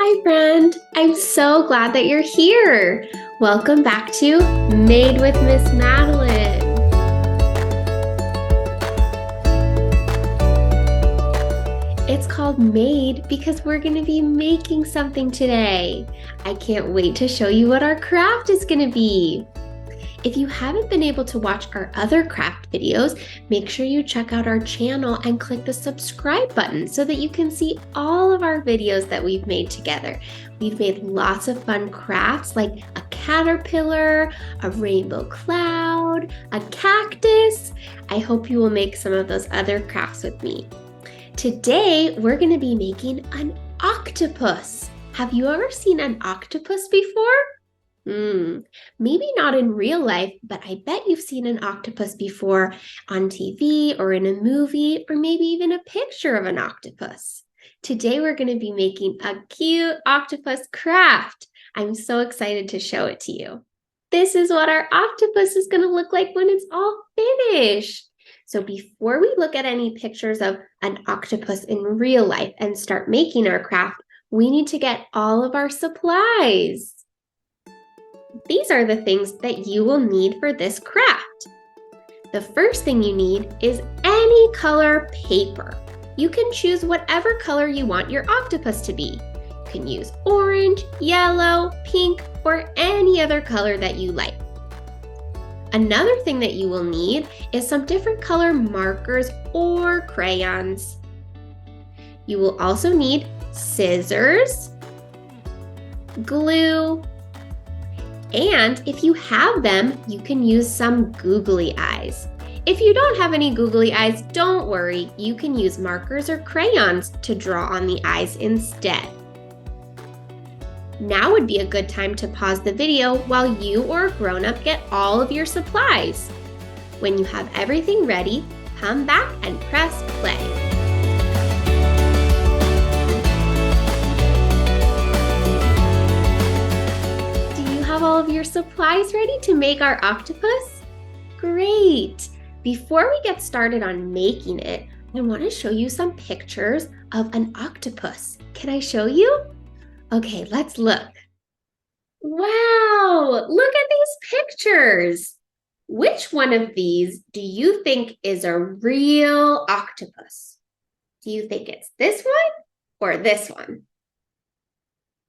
Hi, friend. I'm so glad that you're here. Welcome back to Made with Miss Madeline. It's called Made because we're going to be making something today. I can't wait to show you what our craft is going to be. If you haven't been able to watch our other craft videos, make sure you check out our channel and click the subscribe button so that you can see all of our videos that we've made together. We've made lots of fun crafts like a caterpillar, a rainbow cloud, a cactus. I hope you will make some of those other crafts with me. Today, we're going to be making an octopus. Have you ever seen an octopus before? Maybe not in real life, but I bet you've seen an octopus before on TV or in a movie, or maybe even a picture of an octopus. Today, we're going to be making a cute octopus craft. I'm so excited to show it to you. This is what our octopus is going to look like when it's all finished. So before we look at any pictures of an octopus in real life and start making our craft, we need to get all of our supplies. These are the things that you will need for this craft. The first thing you need is any color paper. You can choose whatever color you want your octopus to be. You can use orange, yellow, pink, or any other color that you like. Another thing that you will need is some different color markers or crayons. You will also need scissors, glue, and if you have them, you can use some googly eyes. If you don't have any googly eyes, don't worry. You can use markers or crayons to draw on the eyes instead. Now would be a good time to pause the video while you or a grown-up get all of your supplies. When you have everything ready, come back and press play. All of your supplies ready to make our octopus? Great! Before we get started on making it, I want to show you some pictures of an octopus. Can I show you? Okay, let's look. Wow! Look at these pictures! Which one of these do you think is a real octopus? Do you think it's this one or this one?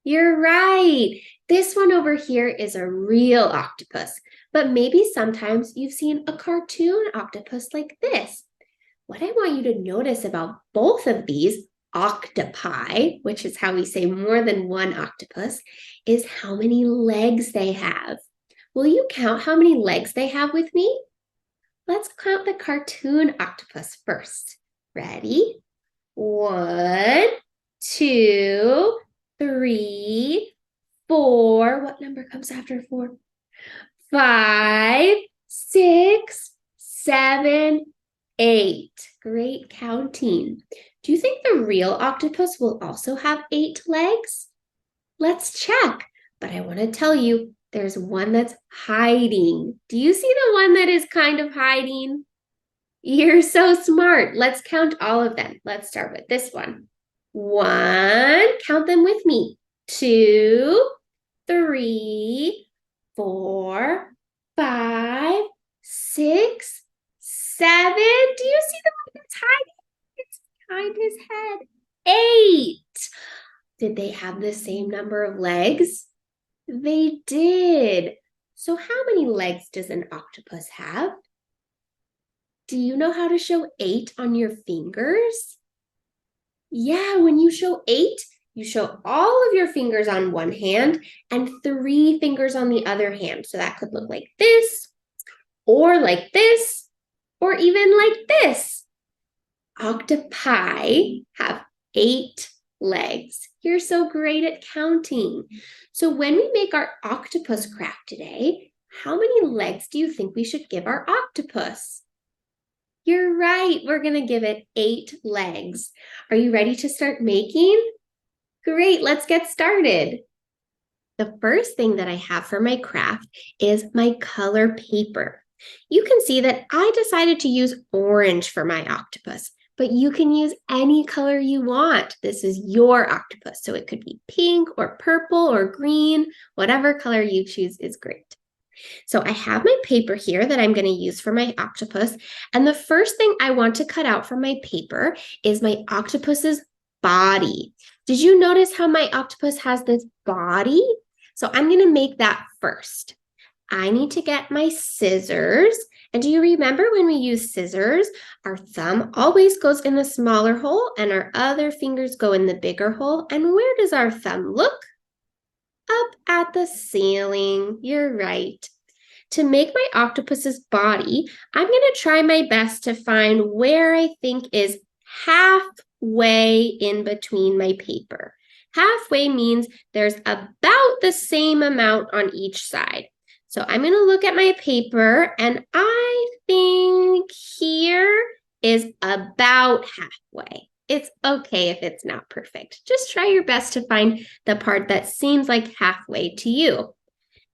You're right. This one over here is a real octopus, but maybe sometimes you've seen a cartoon octopus like this. What I want you to notice about both of these octopi, which is how we say more than one octopus, is how many legs they have. Will you count how many legs they have with me? Let's count the cartoon octopus first. Ready? 1, 2, 3, 4. What number comes after 4? 5, 6, 7, 8. Great counting. Do you think the real octopus will also have 8 legs? Let's check. But I want to tell you, there's one that's hiding. Do you see the one that is kind of hiding? You're so smart. Let's count all of them. Let's start with this one. 1, count them with me. 2, 3, 4, 5, 6, 7. Do you see the one that's hiding? It's behind his head. 8. Did they have the same number of legs? They did. So how many legs does an octopus have? Do you know how to show 8 on your fingers? Yeah, when you show 8, you show all of your fingers on one hand and 3 fingers on the other hand. So that could look like this, or even like this. Octopi have 8 legs. You're so great at counting. So when we make our octopus craft today, how many legs do you think we should give our octopus? You're right, we're going to give it 8 legs. Are you ready to start making? Great, let's get started. The first thing that I have for my craft is my color paper. You can see that I decided to use orange for my octopus, but you can use any color you want. This is your octopus, so it could be pink or purple or green. Whatever color you choose is great. So I have my paper here that I'm going to use for my octopus. And the first thing I want to cut out from my paper is my octopus's body. Did you notice how my octopus has this body? So I'm going to make that first. I need to get my scissors. And do you remember when we use scissors, our thumb always goes in the smaller hole and our other fingers go in the bigger hole? And where does our thumb look? Up at the ceiling. You're right. To make my octopus's body, I'm going to try my best to find where I think is halfway in between my paper. Halfway means there's about the same amount on each side. So I'm going to look at my paper and I think here is about halfway. It's okay if it's not perfect. Just try your best to find the part that seems like halfway to you.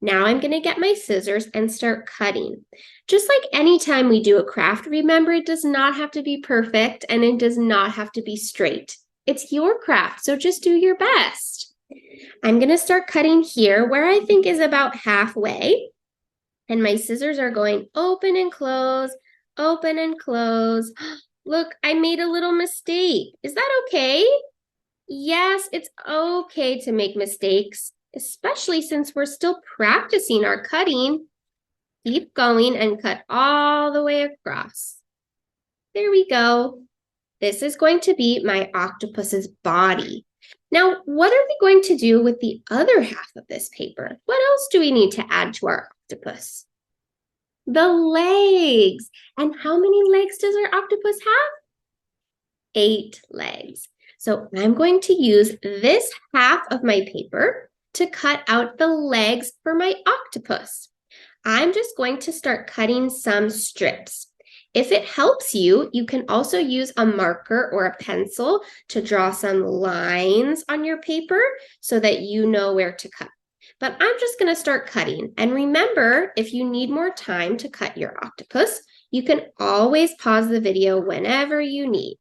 Now I'm going to get my scissors and start cutting. Just like any time we do a craft, remember it does not have to be perfect and it does not have to be straight. It's your craft, so just do your best. I'm going to start cutting here where I think is about halfway. And my scissors are going open and close, open and close. Look, I made a little mistake. Is that okay? Yes, it's okay to make mistakes, especially since we're still practicing our cutting. Keep going and cut all the way across. There we go. This is going to be my octopus's body. Now, what are we going to do with the other half of this paper? What else do we need to add to our octopus? The legs. And how many legs does our octopus have? 8 legs. So I'm going to use this half of my paper to cut out the legs for my octopus. I'm just going to start cutting some strips. If it helps you, you can also use a marker or a pencil to draw some lines on your paper so that you know where to cut. But I'm just going to start cutting. And remember, if you need more time to cut your octopus, you can always pause the video whenever you need.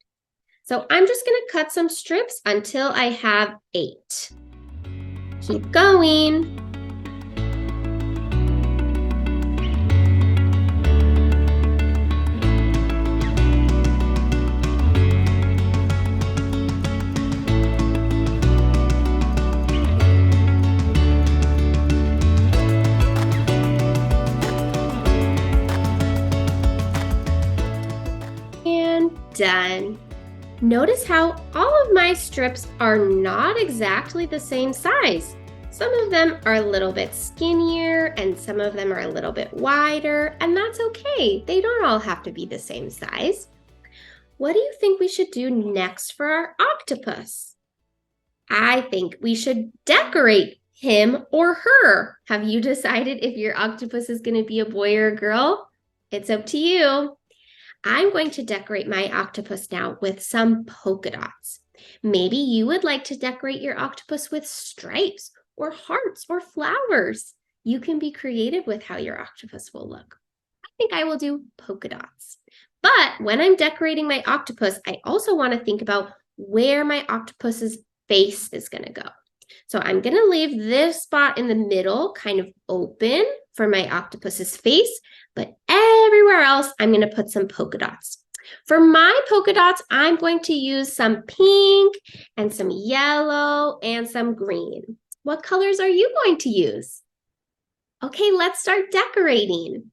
So I'm just going to cut some strips until I have 8. Keep going. Done. Notice how all of my strips are not exactly the same size. Some of them are a little bit skinnier and some of them are a little bit wider, and that's okay. They don't all have to be the same size. What do you think we should do next for our octopus? I think we should decorate him or her. Have you decided if your octopus is going to be a boy or a girl? It's up to you. I'm going to decorate my octopus now with some polka dots. Maybe you would like to decorate your octopus with stripes or hearts or flowers. You can be creative with how your octopus will look. I think I will do polka dots. But when I'm decorating my octopus, I also want to think about where my octopus's face is going to go. So I'm going to leave this spot in the middle kind of open for my octopus's face, but everywhere else, I'm going to put some polka dots. For my polka dots, I'm going to use some pink and some yellow and some green. What colors are you going to use? Okay, let's start decorating.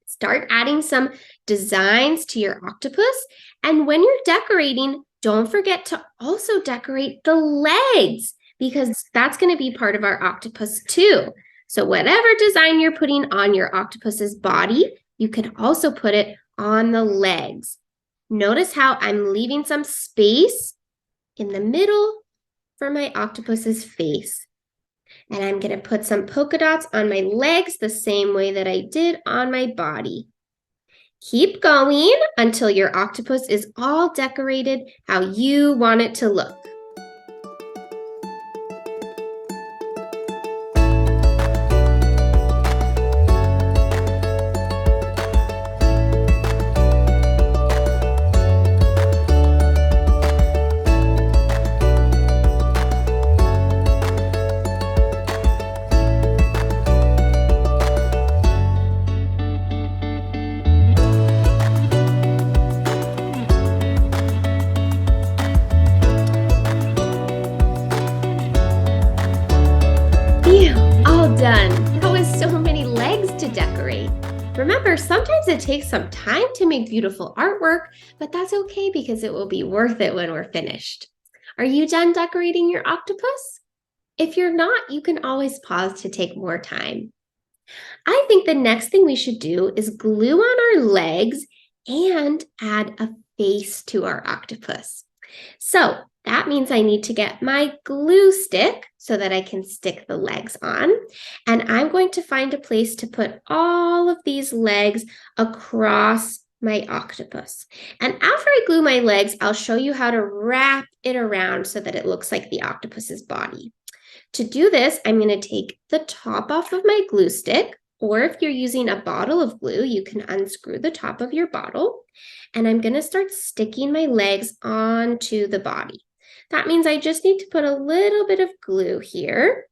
Start adding some designs to your octopus. And when you're decorating, don't forget to also decorate the legs, because that's going to be part of our octopus too. So whatever design you're putting on your octopus's body, you can also put it on the legs. Notice how I'm leaving some space in the middle for my octopus's face. And I'm going to put some polka dots on my legs the same way that I did on my body. Keep going until your octopus is all decorated how you want it to look. done. That was so many legs to decorate. Remember, sometimes it takes some time to make beautiful artwork, but that's okay because it will be worth it when we're finished. Are you done decorating your octopus? If you're not, you can always pause to take more time. I think the next thing we should do is glue on our legs and add a face to our octopus. So that means I need to get my glue stick so that I can stick the legs on. And I'm going to find a place to put all of these legs across my octopus. And after I glue my legs, I'll show you how to wrap it around so that it looks like the octopus's body. To do this, I'm going to take the top off of my glue stick, or if you're using a bottle of glue, you can unscrew the top of your bottle. And I'm going to start sticking my legs onto the body. That means I just need to put a little bit of glue here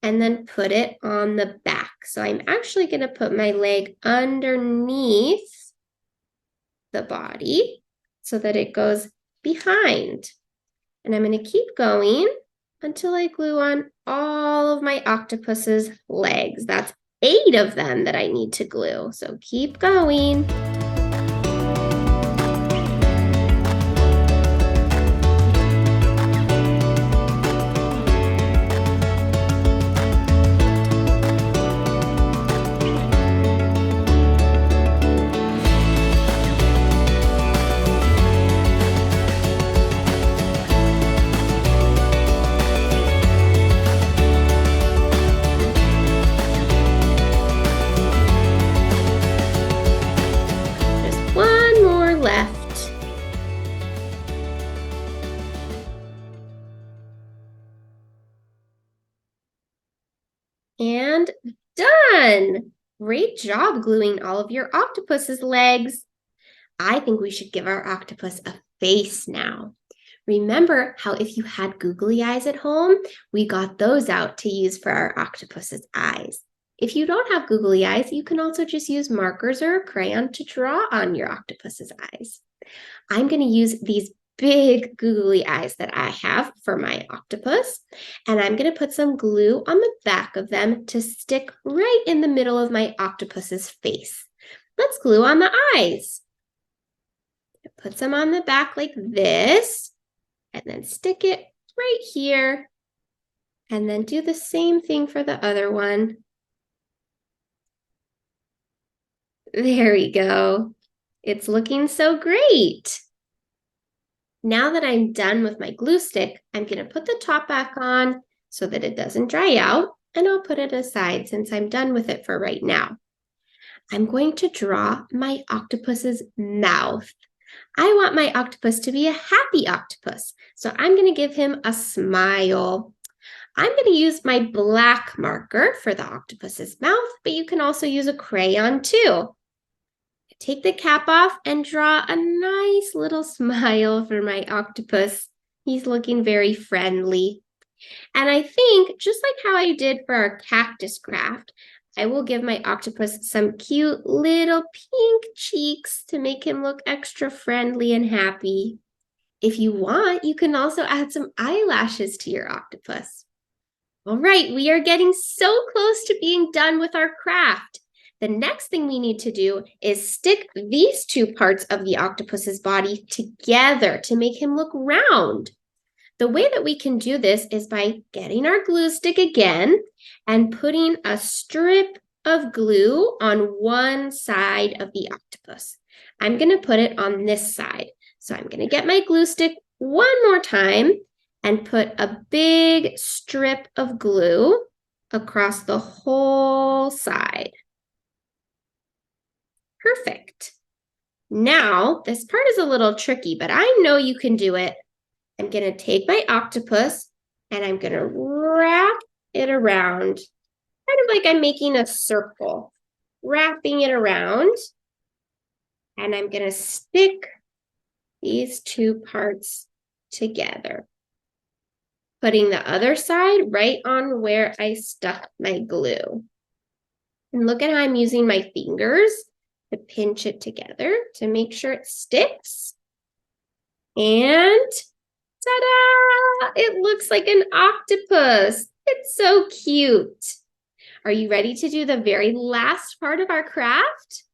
and then put it on the back. So I'm actually going to put my leg underneath the body so that it goes behind. And I'm going to keep going until I glue on all of my octopus's legs. That's 8 of them that I need to glue. So keep going. Left. And done! Great job gluing all of your octopus's legs. I think we should give our octopus a face now. Remember how if you had googly eyes at home, we got those out to use for our octopus's eyes. If you don't have googly eyes, you can also just use markers or a crayon to draw on your octopus's eyes. I'm going to use these big googly eyes that I have for my octopus, and I'm going to put some glue on the back of them to stick right in the middle of my octopus's face. Let's glue on the eyes. Put some on the back like this, and then stick it right here, and then do the same thing for the other one. There we go. It's looking so great. Now that I'm done with my glue stick, I'm going to put the top back on so that it doesn't dry out, and I'll put it aside since I'm done with it for right now. I'm going to draw my octopus's mouth. I want my octopus to be a happy octopus, so I'm going to give him a smile. I'm going to use my black marker for the octopus's mouth, but you can also use a crayon too. Take the cap off and draw a nice little smile for my octopus. He's looking very friendly. And I think, just like how I did for our cactus craft, I will give my octopus some cute little pink cheeks to make him look extra friendly and happy. If you want, you can also add some eyelashes to your octopus. All right, we are getting so close to being done with our craft. The next thing we need to do is stick these two parts of the octopus's body together to make him look round. The way that we can do this is by getting our glue stick again and putting a strip of glue on one side of the octopus. I'm going to put it on this side. So I'm going to get my glue stick one more time and put a big strip of glue across the whole side. Perfect. Now, this part is a little tricky, but I know you can do it. I'm going to take my octopus and I'm going to wrap it around, kind of like I'm making a circle, wrapping it around. And I'm going to stick these two parts together, putting the other side right on where I stuck my glue. And look at how I'm using my fingers to pinch it together to make sure it sticks. And ta-da! It looks like an octopus. It's so cute. Are you ready to do the very last part of our craft?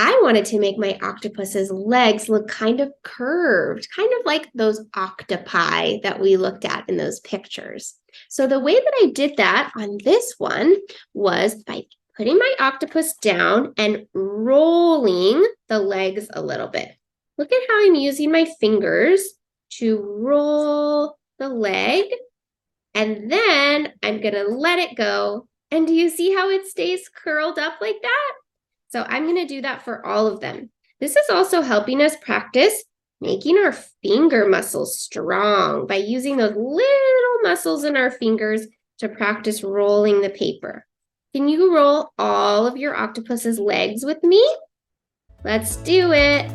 I wanted to make my octopus's legs look kind of curved, kind of like those octopi that we looked at in those pictures. So the way that I did that on this one was by putting my octopus down and rolling the legs a little bit. Look at how I'm using my fingers to roll the leg, and then I'm gonna let it go. And do you see how it stays curled up like that? So I'm going to do that for all of them. This is also helping us practice making our finger muscles strong by using those little muscles in our fingers to practice rolling the paper. Can you roll all of your octopus's legs with me? Let's do it.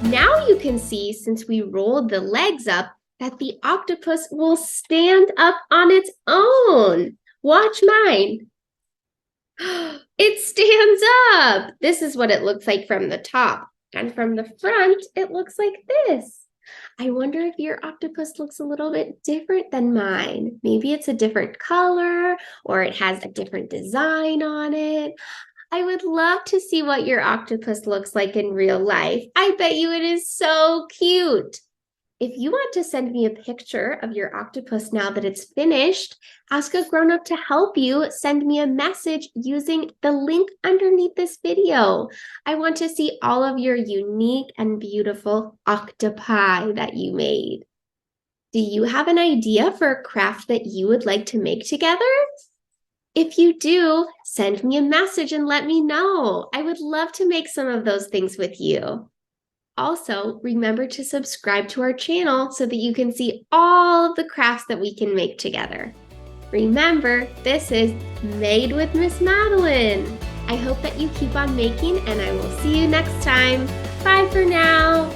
Now you can see, since we rolled the legs up, that the octopus will stand up on its own. Watch mine. It stands up. This is what it looks like from the top. And from the front, it looks like this. I wonder if your octopus looks a little bit different than mine. Maybe it's a different color, or it has a different design on it. I would love to see what your octopus looks like in real life. I bet you it is so cute. If you want to send me a picture of your octopus now that it's finished, ask a grown-up to help you. Send me a message using the link underneath this video. I want to see all of your unique and beautiful octopi that you made. Do you have an idea for a craft that you would like to make together? If you do, send me a message and let me know. I would love to make some of those things with you. Also, remember to subscribe to our channel so that you can see all of the crafts that we can make together. Remember, this is Made with Miss Madeline. I hope that you keep on making, and I will see you next time. Bye for now.